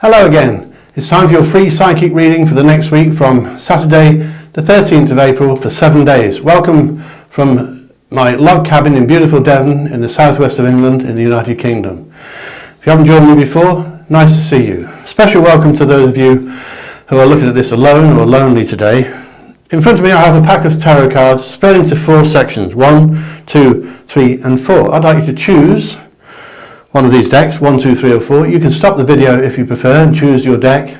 Hello again. It's time for your free psychic reading for the next week from Saturday the 13th of April for 7 days. Welcome from my log cabin in beautiful Devon in the southwest of England in the United Kingdom. If you haven't joined me before, nice to see you. Special welcome to those of you who are looking at this alone or lonely today. In front of me I have a pack of tarot cards spread into 4 sections, 1, 2, 3 and 4. I'd like you to choose one of these decks, 1, 2, 3 or 4. You can stop the video if you prefer and choose your deck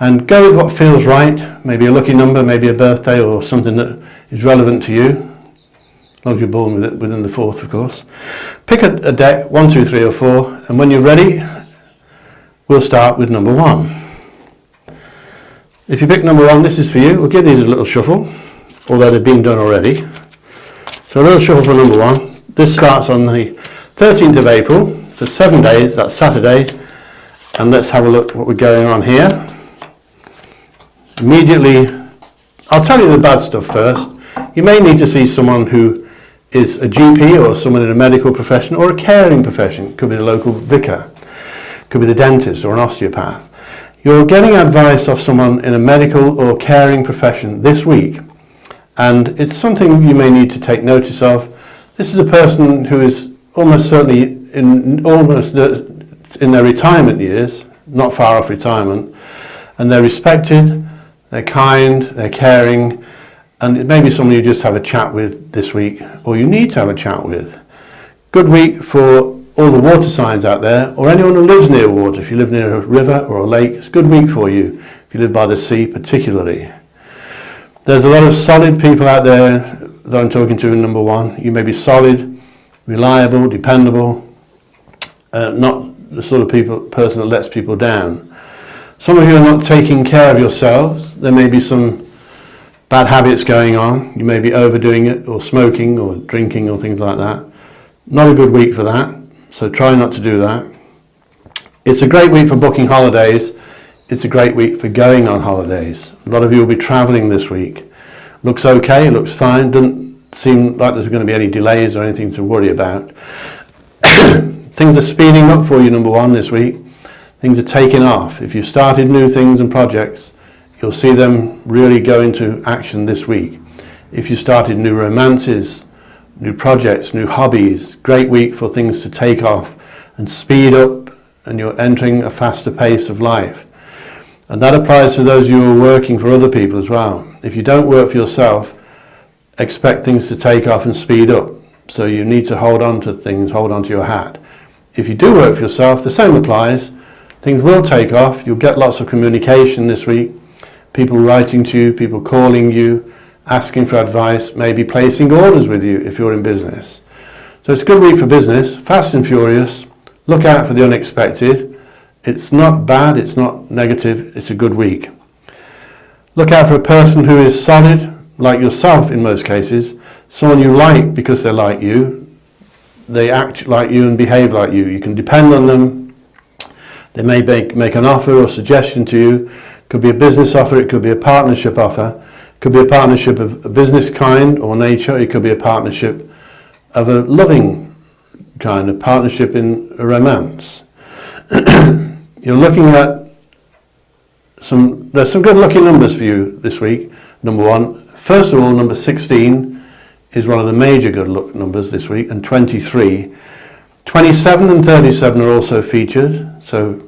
and go with what feels right, maybe a lucky number, maybe a birthday or something that is relevant to you, as long as you're born within the 4th of course. Pick a deck, 1, 2, 3 or 4, and when you're ready we'll start with number 1. If you pick number 1, this is for you. We'll give these a little shuffle, although they've been done already. So a little shuffle for number 1. This starts on the 13th of April. For 7 days, that's Saturday, and let's have a look what we're going on here. Immediately, I'll tell you the bad stuff first. You may need to see someone who is a GP or someone in a medical profession or a caring profession. Could be the local vicar, could be the dentist or an osteopath. You're getting advice off someone in a medical or caring profession this week, and it's something you may need to take notice of. This is a person who is almost certainly in their retirement years, not far off retirement, and they're respected, they're kind, they're caring, and it may be someone you just have a chat with this week, or you need to have a chat with. Good week for all the water signs out there, or anyone who lives near water. If you live near a river or a lake, it's a good week for you. If you live by the sea particularly. There's a lot of solid people out there that I'm talking to in number 1. You may be solid, reliable, dependable, not the sort of person that lets people down. Some of you are not taking care of yourselves. There may be some bad habits going on. You may be overdoing it, or smoking or drinking or things like that. Not a good week for that, so try not to do that. It's a great week for booking holidays. It's a great week for going on holidays. A lot of you will be travelling this week. Looks okay, looks fine, doesn't seem like there's going to be any delays or anything to worry about. Things are speeding up for you, number 1, this week. Things are taking off. If you've started new things and projects, you'll see them really go into action this week. If you started new romances, new projects, new hobbies, great week for things to take off and speed up, and you're entering a faster pace of life. And that applies to those of you who are working for other people as well. If you don't work for yourself, expect things to take off and speed up. So you need to hold on to things, hold on to your hat. If you do work for yourself, the same applies. Things will take off. You'll get lots of communication this week. People writing to you, people calling you, asking for advice, maybe placing orders with you if you're in business. So it's a good week for business, fast and furious. Look out for the unexpected. It's not bad, it's not negative, it's a good week. Look out for a person who is solid, like yourself in most cases, someone you like because they're like you. They act like you and behave like you. You can depend on them. They may make an offer or suggestion to you. It could be a business offer, it could be a partnership offer. It could be a partnership of a business kind or nature. It could be a partnership of a loving kind, a partnership in a romance. You're looking at there's some good lucky numbers for you this week, number 1. First of all, number 16 is one of the major good luck numbers this week, and 23. 27 and 37 are also featured, so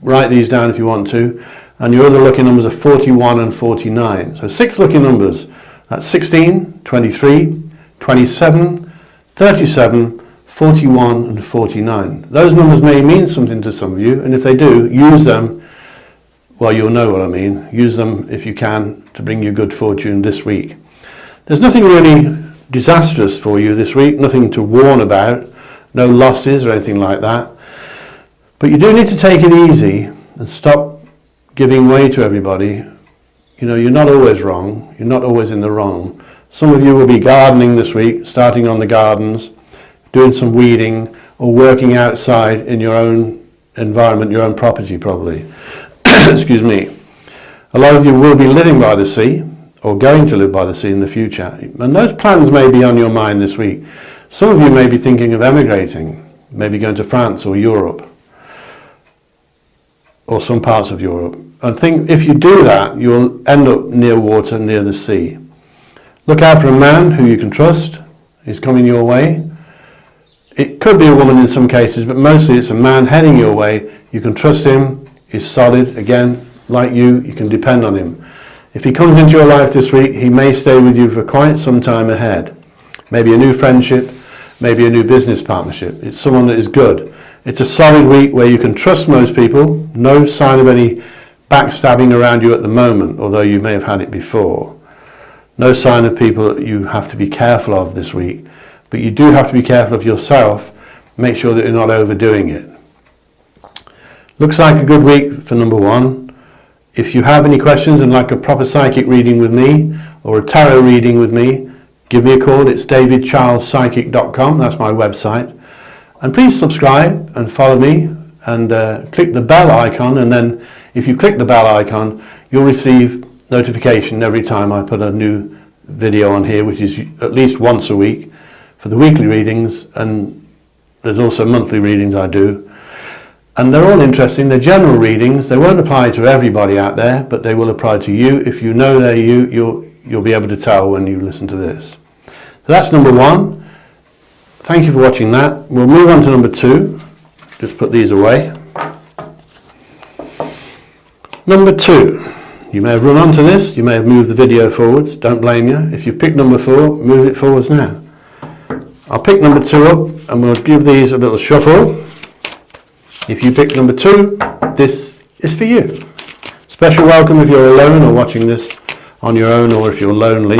write these down if you want to. And your other lucky numbers are 41 and 49. So 6 lucky numbers. That's 16, 23, 27, 37, 41 and 49. Those numbers may mean something to some of you, and if they do, use them. Well, you'll know what I mean. Use them if you can to bring you good fortune this week. There's nothing really disastrous for you this week, nothing to warn about, no losses or anything like that. But you do need to take it easy and stop giving way to everybody. You know, you're not always wrong, you're not always in the wrong. Some of you will be gardening this week, starting on the gardens, doing some weeding, or working outside in your own environment, your own property probably. Excuse me. A lot of you will be living by the sea, or going to live by the sea in the future, and those plans may be on your mind this week. Some of you may be thinking of emigrating, maybe going to France or Europe, or some parts of Europe. I think if you do that, you'll end up near water, near the sea. Look out for a man who you can trust. He's coming your way. It could be a woman in some cases, but mostly it's a man heading your way. You can trust him. He's solid. Again, like you can depend on him. If he comes into your life this week, he may stay with you for quite some time ahead. Maybe a new friendship, maybe a new business partnership. It's someone that is good. It's a solid week where you can trust most people. No sign of any backstabbing around you at the moment, although you may have had it before. No sign of people that you have to be careful of this week, but you do have to be careful of yourself. Make sure that you're not overdoing it. Looks like a good week for number 1. If you have any questions and like a proper psychic reading with me or a tarot reading with me, give me a call. It's davidcharlespsychic.com. That's my website. And please subscribe and follow me and click the bell icon, and then if you click the bell icon, you'll receive notification every time I put a new video on here, which is at least once a week for the weekly readings, and there's also monthly readings I do. And they're all interesting. They're general readings. They won't apply to everybody out there, but they will apply to you. If you know they're you, you'll be able to tell when you listen to this. So that's number 1. Thank you for watching that. We'll move on to number 2. Just put these away. Number 2. You may have run onto this. You may have moved the video forwards. Don't blame you. If you pick number 4, move it forwards now. I'll pick number 2 up and we'll give these a little shuffle. If you pick number 2, this is for you. Special welcome if you're alone or watching this on your own, or if you're lonely.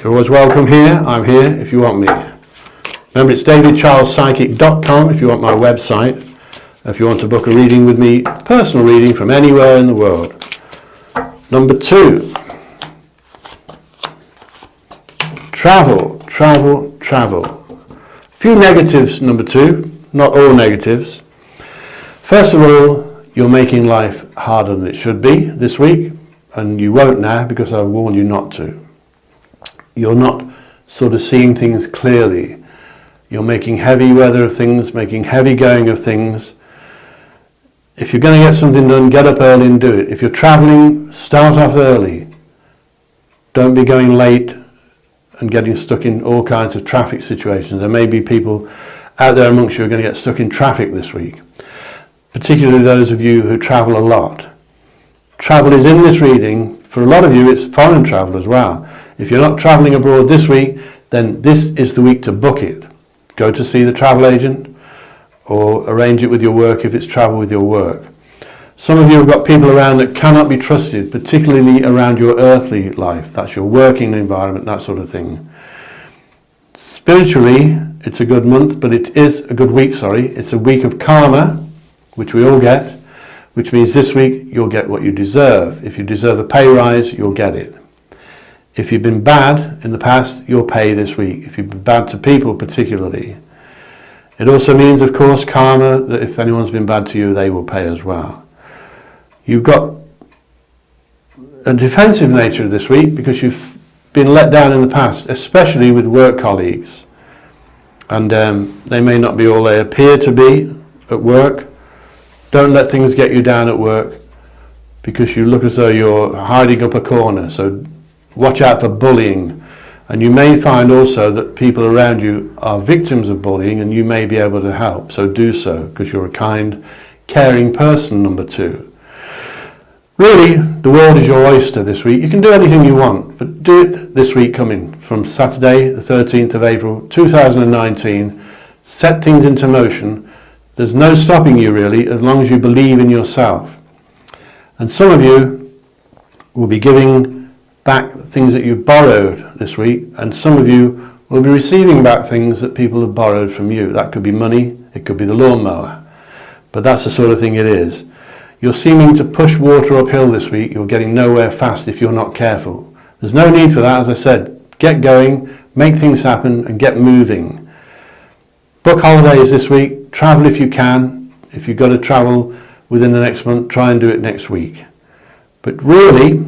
You're always welcome here. I'm here if you want me. Remember, it's davidcharlespsychic.com if you want my website. If you want to book a reading with me, personal reading from anywhere in the world. Number 2. Travel, travel, travel. A few negatives, number 2. Not all negatives. First of all, you're making life harder than it should be this week, and you won't now because I warned you not to. You're not sort of seeing things clearly. You're making heavy weather of things, making heavy going of things. If you're going to get something done, get up early and do it. If you're traveling, start off early. Don't be going late and getting stuck in all kinds of traffic situations. There may be people out there amongst you who are going to get stuck in traffic this week, particularly those of you who travel a lot. Travel is in this reading. For a lot of you, it's foreign travel as well. If you're not traveling abroad this week, then this is the week to book it. Go to see the travel agent or arrange it with your work if it's travel with your work. Some of you have got people around that cannot be trusted, particularly around your earthly life. That's your working environment, that sort of thing. Spiritually, it's a good month, but it is a good week, sorry. It's a week of karma, which we all get, which means this week you'll get what you deserve. If you deserve a pay rise, you'll get it. If you've been bad in the past, you'll pay this week. If you've been bad to people particularly. It also means, of course, karma, that if anyone's been bad to you, they will pay as well. You've got a defensive nature this week because you've been let down in the past, especially with work colleagues. And they may not be all they appear to be at work. Don't let things get you down at work because you look as though you're hiding up a corner. So watch out for bullying. And you may find also that people around you are victims of bullying and you may be able to help. So do so because you're a kind, caring person, number 2. Really, the world is your oyster this week. You can do anything you want, but do it this week coming from Saturday, the 13th of April, 2019. Set things into motion. There's no stopping you really, as long as you believe in yourself. And some of you will be giving back things that you borrowed this week, and some of you will be receiving back things that people have borrowed from you. That could be money, it could be the lawnmower, but that's the sort of thing it is. You're seeming to push water uphill this week. You're getting nowhere fast if you're not careful. There's no need for that, as I said. Get going, make things happen, and get moving. Book holidays this week. Travel if you can. If you've got to travel within the next month, try and do it next week. But really,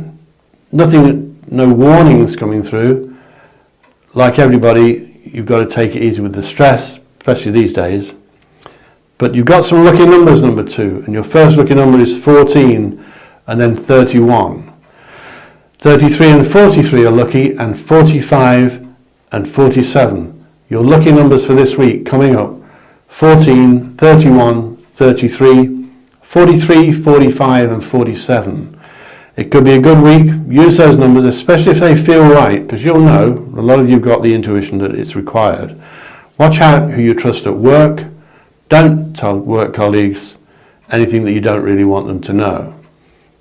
no warnings coming through. Like everybody, you've got to take it easy with the stress, especially these days. But you've got some lucky numbers, number 2, and your first lucky number is 14 and then 31. 33 and 43 are lucky, and 45 and 47. Your lucky numbers for this week coming up: 14, 31, 33, 43, 45 and 47. It could be a good week. Use those numbers, especially if they feel right, because you'll know, a lot of you have got the intuition that it's required. Watch out who you trust at work. Don't tell work colleagues anything that you don't really want them to know.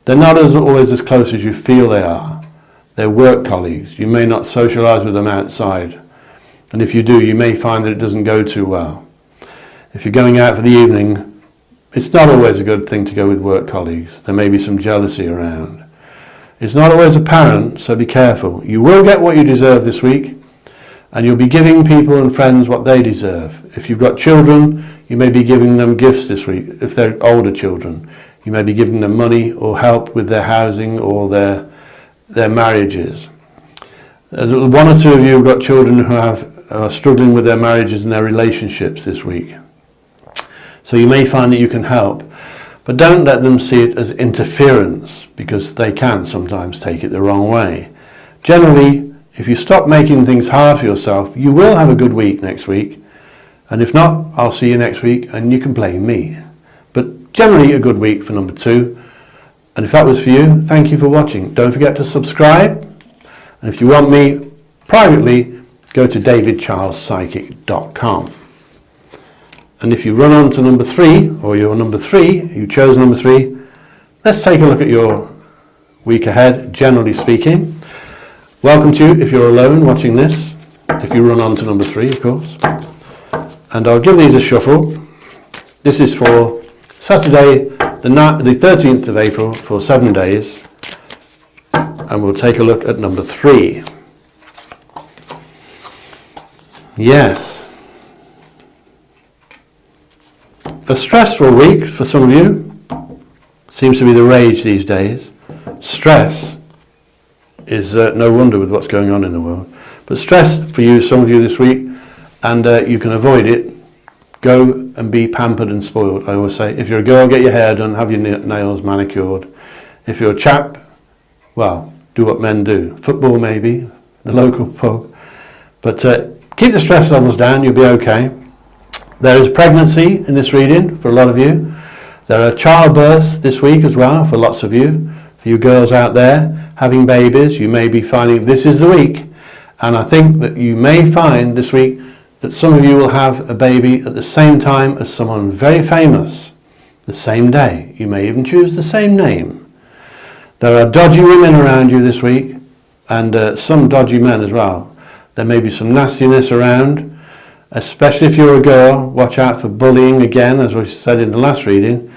They're not always as close as you feel they are. They're work colleagues. You may not socialise with them outside. And if you do, you may find that it doesn't go too well. If you're going out for the evening, it's not always a good thing to go with work colleagues. There may be some jealousy around. It's not always apparent, so be careful. You will get what you deserve this week, and you'll be giving people and friends what they deserve. If you've got children, you may be giving them gifts this week. If they're older children, you may be giving them money or help with their housing or their marriages. One or two of you have got children who are struggling with their marriages and their relationships this week. So you may find that you can help, but don't let them see it as interference, because they can sometimes take it the wrong way. Generally, if you stop making things hard for yourself, you will have a good week next week. And if not, I'll see you next week and you can blame me. But generally a good week for number 2. And if that was for you, thank you for watching. Don't forget to subscribe. And if you want me privately, go to davidcharlespsychic.com. And if you run on to number 3, or you're number 3, you chose number 3, let's take a look at your week ahead, generally speaking. Welcome to you if you're alone watching this, if you run on to number 3, of course. And I'll give these a shuffle. This is for Saturday, the 13th of April, for 7 days. And we'll take a look at number 3. Yes. A stressful week for some of you. Seems to be the rage these days. Stress is no wonder with what's going on in the world. But stress for you, some of you this week, and you can avoid it. Go and be pampered and spoiled, I always say. If you're a girl, get your hair done, have your nails manicured. If you're a chap, well, do what men do. Football maybe, the local pub. But keep the stress levels down, you'll be okay. There is pregnancy in this reading for a lot of you. There are childbirths this week as well for lots of you. For you girls out there having babies, you may be finding this is the week. And I think that you may find this week that some of you will have a baby at the same time as someone very famous, the same day. You may even choose the same name. There are dodgy women around you this week, and some dodgy men as well. There may be some nastiness around, especially if you're a girl. Watch out for bullying again, as we said in the last reading.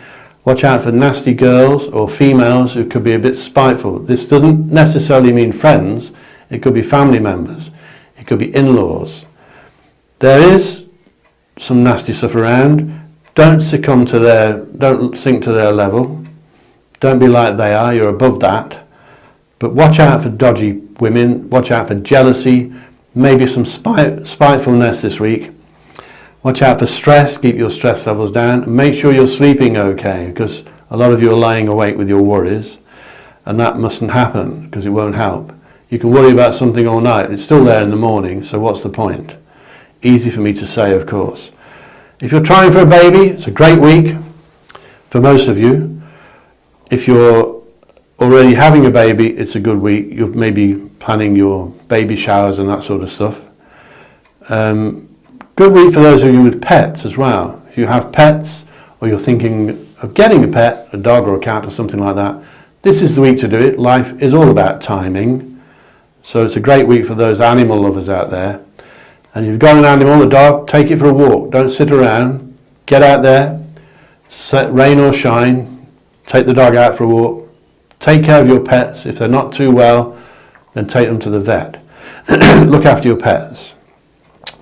Watch out for nasty girls or females who could be a bit spiteful. This doesn't necessarily mean friends. It could be family members. It could be in-laws. There is some nasty stuff around. Don't sink to their level. Don't be like they are. You're above that. But watch out for dodgy women. Watch out for jealousy. Maybe some spitefulness this week. Watch out for stress. Keep your stress levels down. Make sure you're sleeping okay, because a lot of you are lying awake with your worries, and that mustn't happen because it won't help. You can worry about something all night. It's still there in the morning, so what's the point? Easy for me to say, of course. If you're trying for a baby, it's a great week for most of you. If you're already having a baby, it's a good week. You're maybe planning your baby showers and that sort of stuff. Good week for those of you with pets as well. If you have pets, or you're thinking of getting a pet, a dog or a cat or something like that, this is the week to do it. Life is all about timing. So it's a great week for those animal lovers out there. And you've got an animal, a dog, take it for a walk. Don't sit around. Get out there, rain or shine, take the dog out for a walk. Take care of your pets. If they're not too well, then take them to the vet. Look after your pets.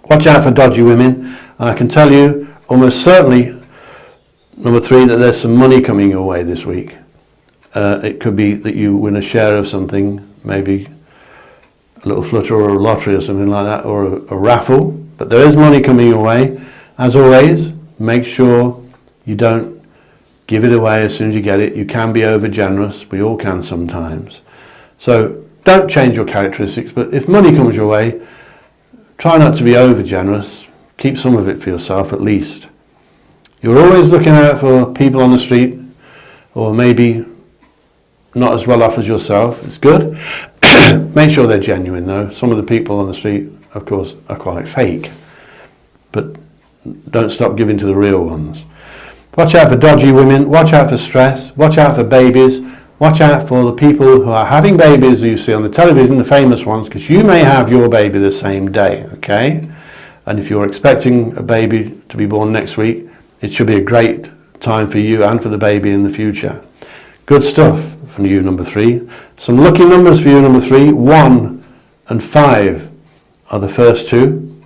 Watch out for dodgy women. And I can tell you, almost certainly, number 3, that there's some money coming your way this week. It could be that you win a share of something, maybe a little flutter or a lottery or something like that, or a raffle. But there is money coming your way. As always, make sure You don't give it away as soon as you get it. You can be over generous. We all can sometimes. So don't change your characteristics, but if money comes your way, try not to be over generous. Keep some of it for yourself at least. You're always looking out for people on the street, or maybe not as well off as yourself. It's good. Make sure they're genuine though. Some of the people on the street, of course, are quite fake. But don't stop giving to the real ones. Watch out for dodgy women. Watch out for stress. Watch out for babies. Watch out for the people who are having babies you see on the television, the famous ones, because you may have your baby the same day, okay? And if you're expecting a baby to be born next week, it should be a great time for you and for the baby in the future. Good stuff from you, number 3. Some lucky numbers for you, number 3. 1 and 5 are the first 2.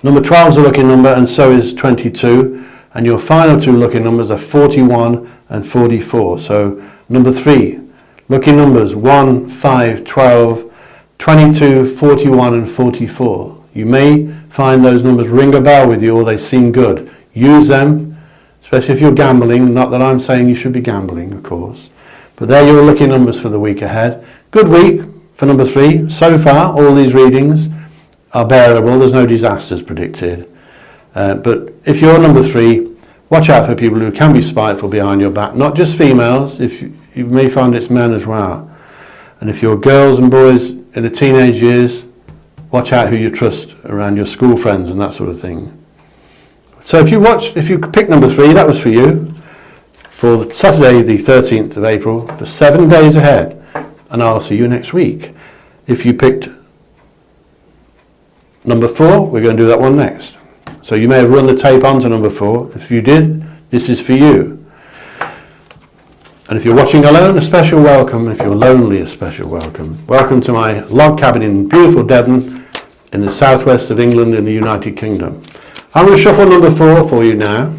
Number 12 is a lucky number, and so is 22. And your final 2 lucky numbers are 41 and 44. So number 3, lucky numbers 1, 5, 12, 22, 41 and 44. You may find those numbers ring a bell with you, or they seem good. Use them, especially if you're gambling. Not that I'm saying you should be gambling, of course. But they're your lucky numbers for the week ahead. Good week for number 3. So far, all these readings are bearable. There's no disasters predicted. But if you're number 3, watch out for people who can be spiteful behind your back. Not just females. If you may find it's men as well. And if you're girls and boys in the teenage years, watch out who you trust around your school friends and that sort of thing. So if you pick number 3, that was for you, for Saturday the 13th of April, for 7 days ahead, and I'll see you next week. If you picked number 4, we're going to do that one next. So you may have run the tape on to number 4. If you did, this is for you. And if you're watching alone, a special welcome. If you're lonely, a special welcome. Welcome to my log cabin in beautiful Devon, in the southwest of England in the United Kingdom. I'm going to shuffle number 4 for you now.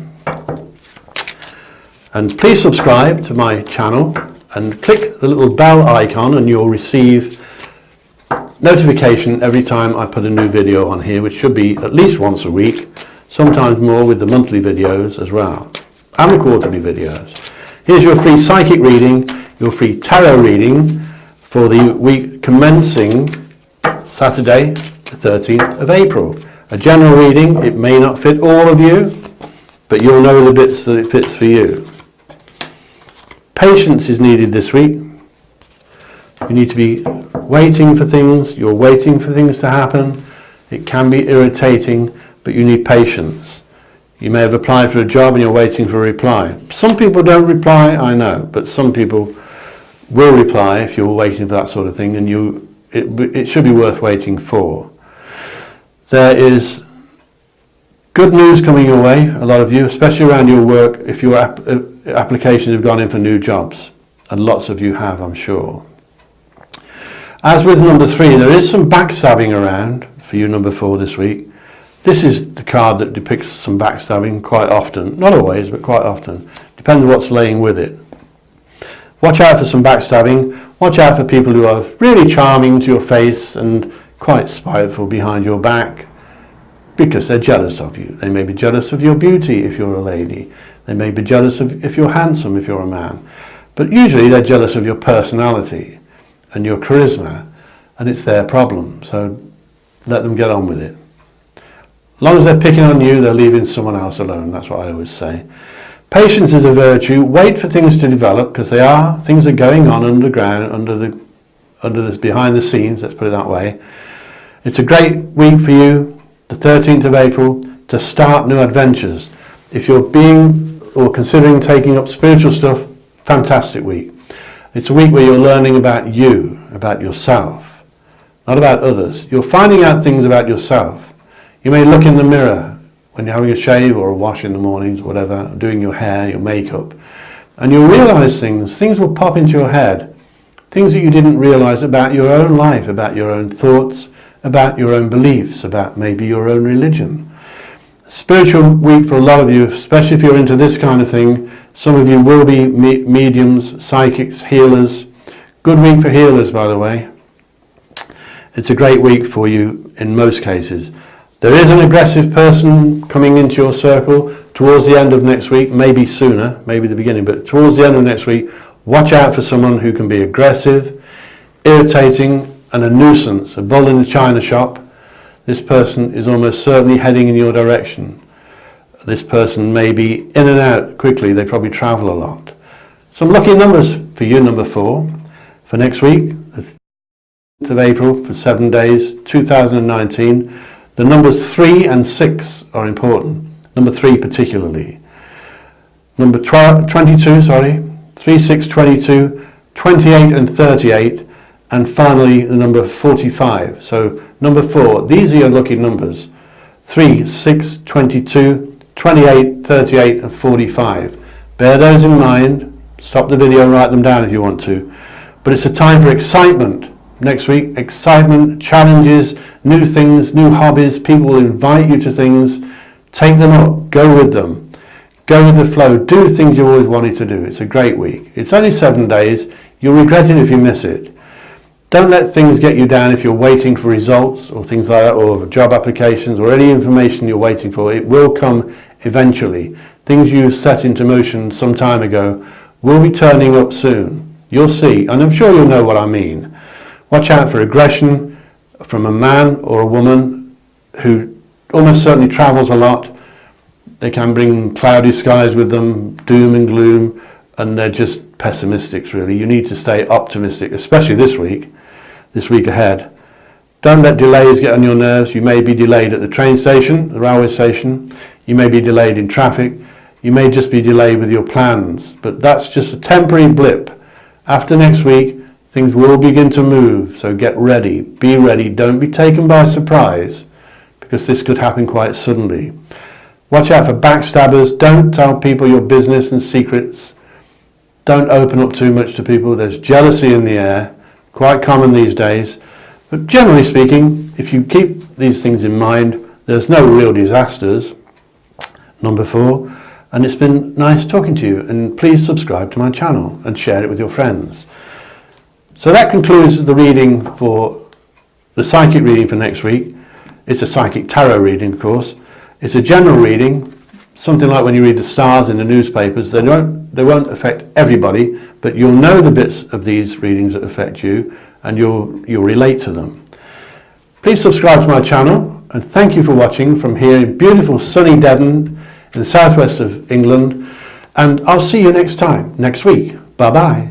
And please subscribe to my channel and click the little bell icon and you'll receive notification every time I put a new video on here, which should be at least once a week, sometimes more with the monthly videos as well, and the quarterly videos. Here's your free psychic reading, your free tarot reading for the week commencing Saturday, the 13th of April. A general reading. It may not fit all of you, but you'll know the bits that it fits for you. Patience is needed this week. You need to be waiting for things. You're waiting for things to happen. It can be irritating, but you need patience. You may have applied for a job and you're waiting for a reply. Some people don't reply, I know, but some people will reply if you're waiting for that sort of thing, and it should be worth waiting for. There is good news coming your way, a lot of you, especially around your work, if your applications have gone in for new jobs, and lots of you have, I'm sure. As with number 3, there is some backstabbing around for you, number 4, this week. This is the card that depicts some backstabbing quite often. Not always, but quite often. Depends on what's laying with it. Watch out for some backstabbing. Watch out for people who are really charming to your face and quite spiteful behind your back because they're jealous of you. They may be jealous of your beauty if you're a lady. They may be jealous of if you're handsome if you're a man. But usually they're jealous of your personality and your charisma, and it's their problem. So let them get on with it. As long as they're picking on you, they're leaving someone else alone. That's what I always say. Patience is a virtue. Wait for things to develop, because things are going on underground, behind the scenes, let's put it that way. It's a great week for you, the 13th of April, to start new adventures. If you're being or considering taking up spiritual stuff, fantastic week. It's a week where you're learning about you, about yourself, not about others. You're finding out things about yourself. You may look in the mirror when you're having a shave or a wash in the mornings, whatever, doing your hair, your makeup, and you'll realize things will pop into your head, things that you didn't realize about your own life, about your own thoughts, about your own beliefs, about maybe your own religion. Spiritual week for a lot of you, especially if you're into this kind of thing. Some of you will be mediums, psychics, healers. Good week for healers, by the way. It's a great week for you in most cases. There is an aggressive person coming into your circle towards the end of next week, maybe sooner, maybe the beginning, but towards the end of next week, watch out for someone who can be aggressive, irritating, and a nuisance, a bull in the china shop. This person is almost certainly heading in your direction. This person may be in and out quickly, they probably travel a lot. Some lucky numbers for you, number 4, for next week, the 5th of April, for 7 days, 2019. The numbers 3 and 6 are important. Number 3 particularly. Number 22, 3, 6, 22, 28 and 38, and finally the number 45. So number 4, these are your lucky numbers. 3, 6, 22, 28, 38 and 45. Bear those in mind. Stop the video and write them down if you want to. But it's a time for excitement. Next week, excitement, challenges, new things, new hobbies. People will invite you to things. Take them up. Go with them. Go with the flow. Do things you always wanted to do. It's a great week. It's only 7 days. You'll regret it if you miss it. Don't let things get you down if you're waiting for results or things like that, or job applications or any information you're waiting for. It will come eventually. Things you set into motion some time ago will be turning up soon. You'll see, and I'm sure you'll know what I mean. Watch out for aggression from a man or a woman who almost certainly travels a lot. They can bring cloudy skies with them, doom and gloom, and they're just pessimistics really. You need to stay optimistic, especially this week ahead. Don't let delays get on your nerves. You may be delayed at the train station, the railway station. You may be delayed in traffic. You may just be delayed with your plans, but that's just a temporary blip. After next week, things will begin to move, so get ready, be ready, don't be taken by surprise, because this could happen quite suddenly. Watch out for backstabbers. Don't tell people your business and secrets. Don't open up too much to people. There's jealousy in the air, quite common these days, but generally speaking, if you keep these things in mind, there's no real disasters. Number 4, and it's been nice talking to you, and please subscribe to my channel and share it with your friends. So that concludes the reading for the psychic reading for next week. It's a psychic tarot reading, of course. It's a general reading, something like when you read the stars in the newspapers. They won't affect everybody, but you'll know the bits of these readings that affect you, and you'll relate to them. Please subscribe to my channel, and thank you for watching from here in beautiful sunny Devon in the southwest of England, and I'll see you next time, next week. Bye bye.